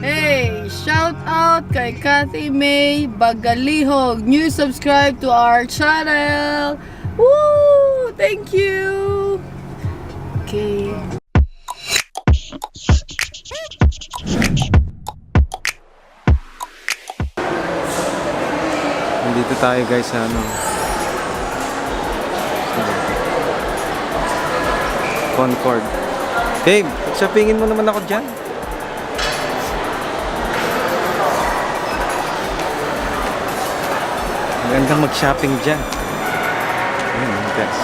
Hey, shout out kay Kathy May Bagalihog. New subscribe to our channel. Woo! Thank you. Okay. Dito tayo guys sa ano, Concord. Babe, shoppingin mo naman ako dyan. Magandang mag-shopping dyan. Ayan guys,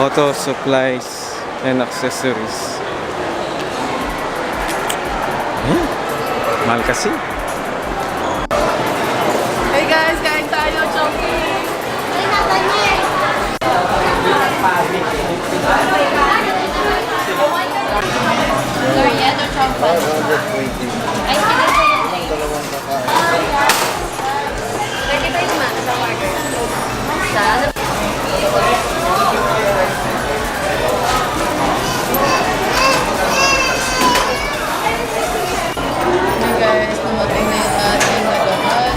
auto supplies and accessories. Ayan, mahal kasi. Hey guys, kain tayo, Chowking. Durian or chompal? 120. Ay, sige po yan. 35 man sa order. Sa? Hey guys, dumating na yung ating nagahan.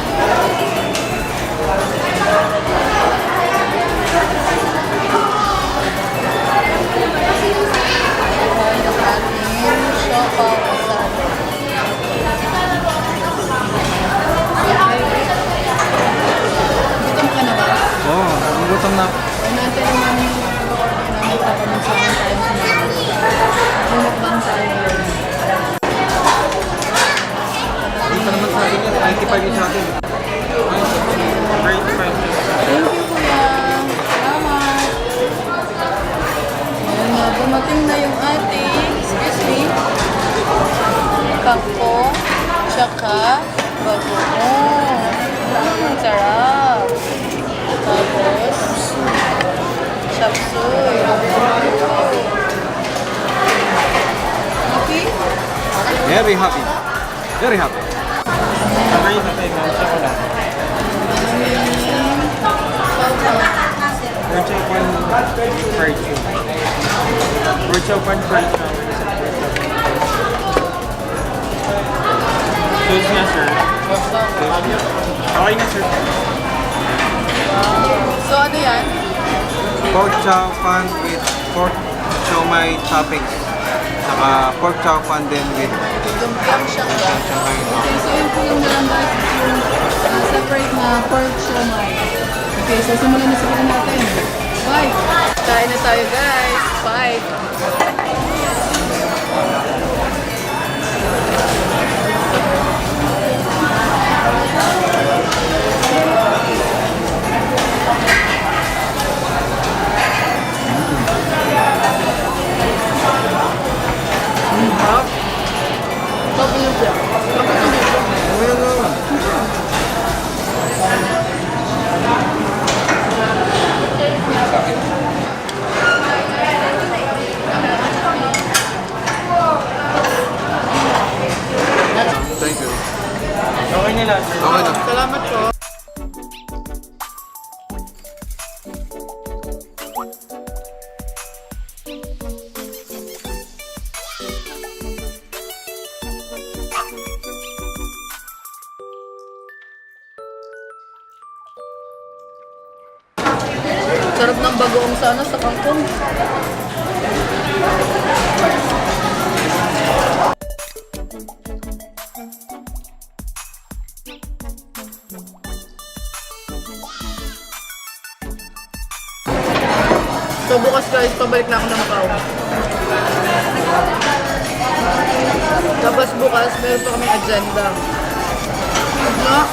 Gutom ka na ba? Oh, nagugutom na. Ay natin naman yung namin papamansahan tayo sa mga mukbang tayo. Hindi pa naman sa akin yan. 95 yung sa akin. 35. Thank you kuya. Salamat. Ayan na, dumating na yung ating, excuse me, bako, tsaka bagoong. Ang sarap. Tapos, chapsuy. Happy? Very happy. Very happy. Sabay na tayo ng chocolate. Pork chop and fried chicken. Pork chop and fried chicken. Sauce niya, sir. Okay na, sir. So, ano yan? Pork chop pan with pork siomai toppings. Saka pork chop pan din with Dumpiang Shanghai. Shanghai. Okay, so yun po yung nalang yung separate na pork siomai. Okay, so simulan na siguro natin. Bye! Kain na tayo guys. Bye! Thank you. Okay nila, sir. Okay na. Salamat po. Sarap ng bagoong sana sa kangkong. So bukas guys, pabalik na ako ng Macau. Tapos bukas, meron pa kaming agenda. No?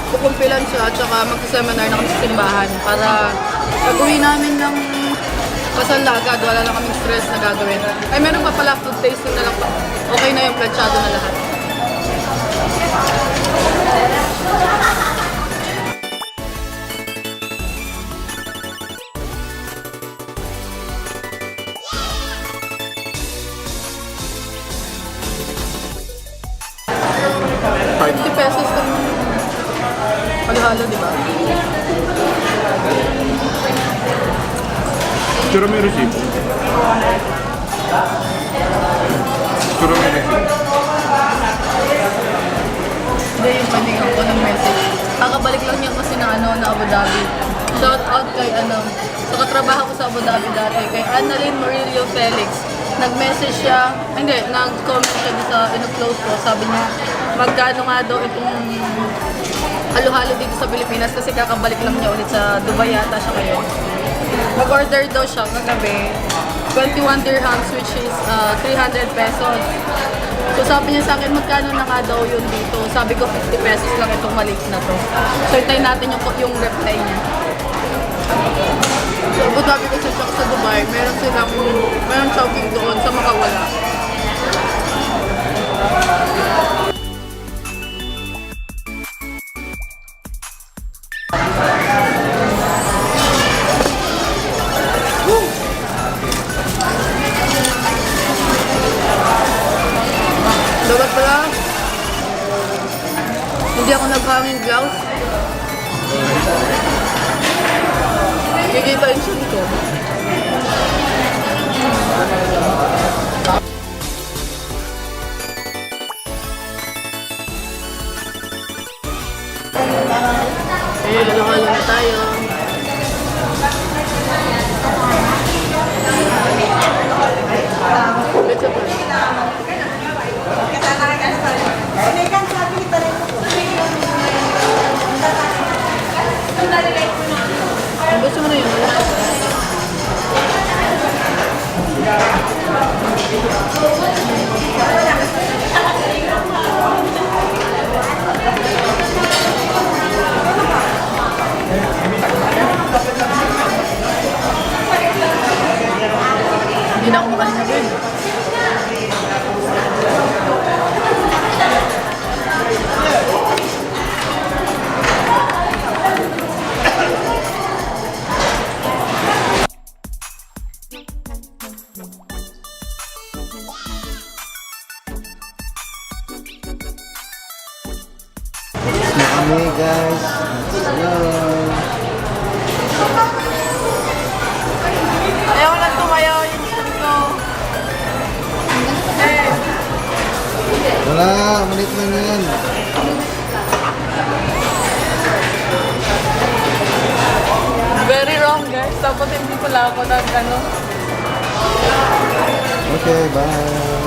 Kukumpilan siya at saka magsaseminar na kami sa simbahan para pag-uwi namin ng Kasalaga, wala lang kaming stress na gagawin. Ay, meron pa pala food tasting na lang pa. Okay na yung planchado na lahat. ₱50 ng halo-halo, di ba? Tira mo yung receipt. Picture mo yung message. Hindi, yung paningan ko ng message. Kakabalik lang niya kasi na Abu Dhabi. Shout out kay sa katrabaho ko sa Abu Dhabi dati, kay Annalyn Murillo Felix. Nag-message siya, nag-comment siya sa in-close ko. Sabi niya, magkano nga daw itong halo-halo dito sa Pilipinas kasi kakabalik lang niya ulit sa Dubai yata siya ngayon. Mag-order daw siya kagabi, 21 dirhams which is 300 pesos. So sabi niya sa akin, magkano na nga daw yun dito? Sabi ko 50 pesos lang itong maliit na to. So hintayin natin yung reply niya. So Abu Dhabi kasi siya sa Dubai, meron Chowking doon sa Makawala. Dapat pala, hindi ako naghanging gloves. Kikita yung sun ko. Halo-halo na tayo. Let's gusto mo na yun? Hindi na ako makalinagin. Kami guys. Hello. Ayaw ko lang tumayo yung sun ko. Wala, malit lang yan. Very wrong guys. Dapat hindi pala ako Okay, Okay, bye.